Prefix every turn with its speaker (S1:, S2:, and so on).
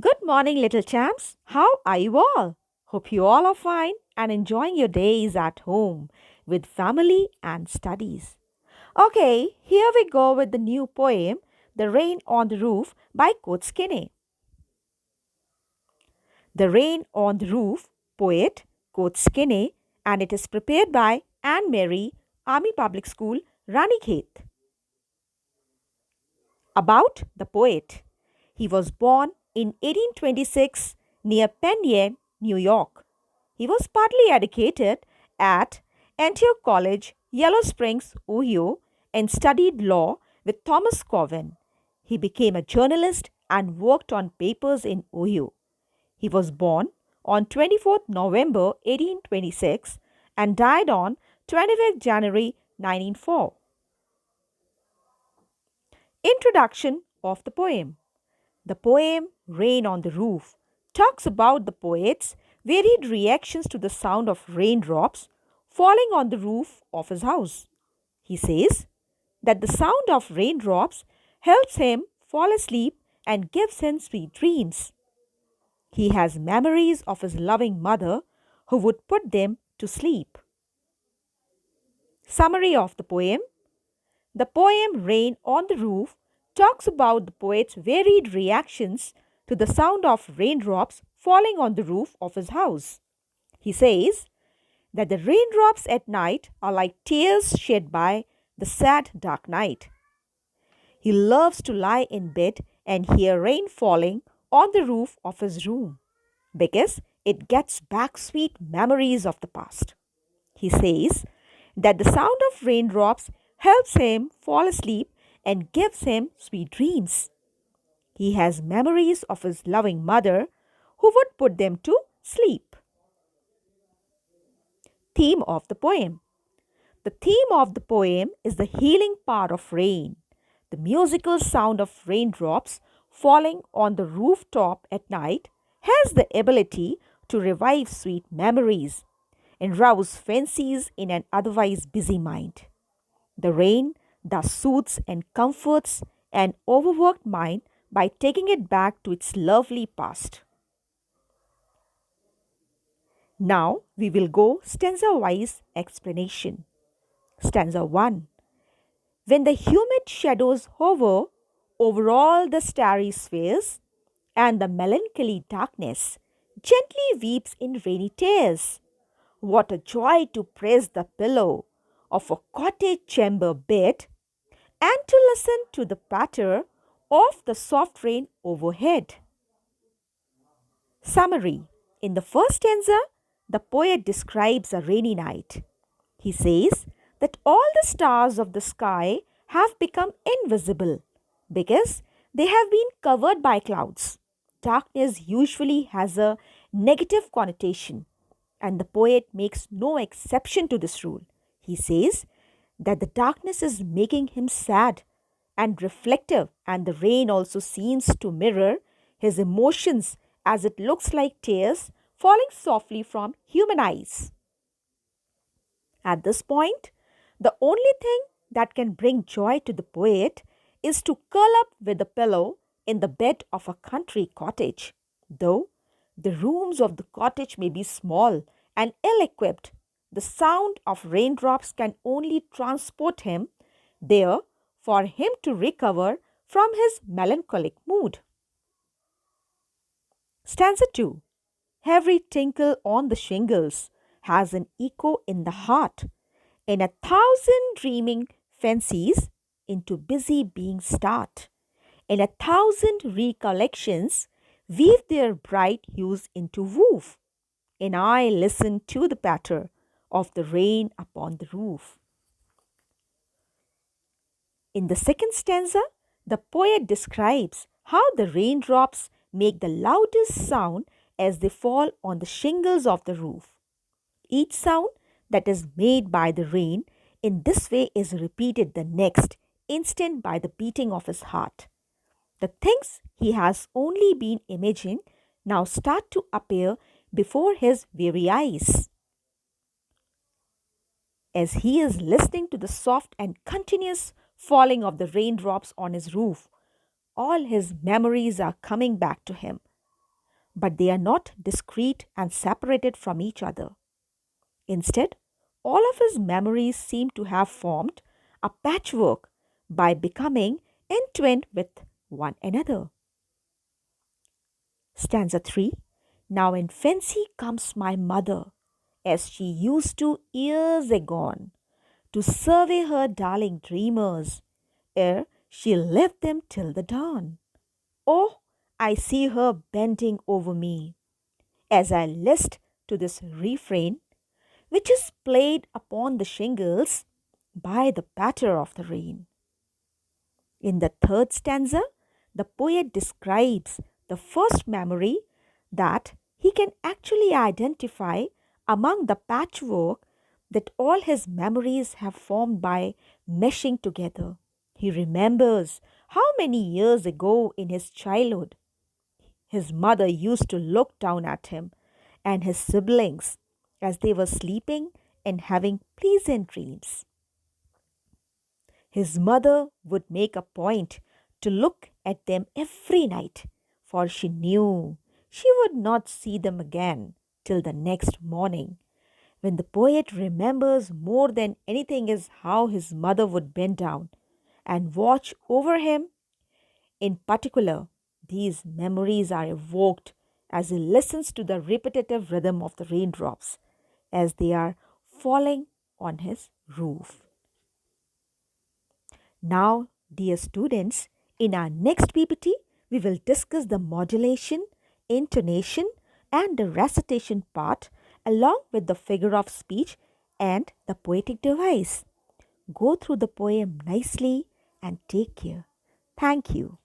S1: Good morning, little champs. How are you all? Hope you all are fine and enjoying your days at home with family and studies. Okay, here we go with the new poem, The Rain on the Roof by Coach Skinny. The Rain on the Roof, poet Coach Skinny, and it is prepared by Anne Mary, Army Public School, Ranikhet. About the poet. He was born in 1826 near Penn Yan, New York. He was partly educated at Antioch College, Yellow Springs, Ohio, and studied law with Thomas Coven. He became a journalist and worked on papers in Ohio. He was born on 24th November 1826 and died on 25th January 1904. Introduction of the poem. The poem Rain on the Roof talks about the poet's varied reactions to the sound of raindrops falling on the roof of his house. He says that the sound of raindrops helps him fall asleep and gives him sweet dreams. He has memories of his loving mother who would put them to sleep. Summary of the poem. The poem Rain on the Roof talks about the poet's varied reactions to the sound of raindrops falling on the roof of his house. He says that the raindrops at night are like tears shed by the sad dark night. He loves to lie in bed and hear rain falling on the roof of his room because it gets back sweet memories of the past. He says that the sound of raindrops helps him fall asleep and gives him sweet dreams. He has memories of his loving mother who would put them to sleep. Theme of the poem. The theme of the poem is the healing power of rain. The musical sound of raindrops falling on the rooftop at night has the ability to revive sweet memories and rouse fancies in an otherwise busy mind. The rain thus soothes and comforts an overworked mind by taking it back to its lovely past. Now we will go stanza wise explanation. Stanza 1. When the humid shadows hover over all the starry spheres, and the melancholy darkness gently weeps in rainy tears, what a joy to press the pillow of a cottage chamber bed and to listen to the patter of the soft rain overhead. Summary. In the first stanza, the poet describes a rainy night. He says that all the stars of the sky have become invisible because they have been covered by clouds. Darkness usually has a negative connotation, and the poet makes no exception to this rule. He says that the darkness is making him sad and reflective, and the rain also seems to mirror his emotions as it looks like tears falling softly from human eyes. At this point, the only thing that can bring joy to the poet is to curl up with a pillow in the bed of a country cottage. Though the rooms of the cottage may be small and ill equipped, the sound of raindrops can only transport him there for him to recover from his melancholic mood. Stanza 2. Every tinkle on the shingles has an echo in the heart, and 1,000 dreaming fancies into busy beings start, and 1,000 recollections weave their bright hues into woof, and I listen to the patter of the rain upon the roof. In the second stanza, the poet describes how the raindrops make the loudest sound as they fall on the shingles of the roof. Each sound that is made by the rain in this way is repeated the next instant by the beating of his heart. The things he has only been imagining now start to appear before his very eyes. As he is listening to the soft and continuous falling of the raindrops on his roof, all his memories are coming back to him. but they are not discrete and separated from each other. Instead, all of his memories seem to have formed a patchwork by becoming entwined with one another. Stanza 3. Now in fancy comes my mother, as she used to years agone, to survey her darling dreamers, ere she left them till the dawn. Oh, I see her bending over me, as I list to this refrain, which is played upon the shingles by the patter of the rain. In the third stanza, the poet describes the first memory that he can actually identify among the patchwork that all his memories have formed by meshing together. He remembers how many years ago in his childhood his mother used to look down at him and his siblings as they were sleeping and having pleasant dreams. His mother would make a point to look at them every night, for she knew she would not see them again till the next morning. When the poet remembers more than anything is how his mother would bend down and watch over him, in particular, these memories are evoked as he listens to the repetitive rhythm of the raindrops as they are falling on his roof. Now, dear students, in our next PPT, we will discuss the modulation, intonation, and the recitation part along with the figure of speech and the poetic device. Go through the poem nicely and take care. Thank you.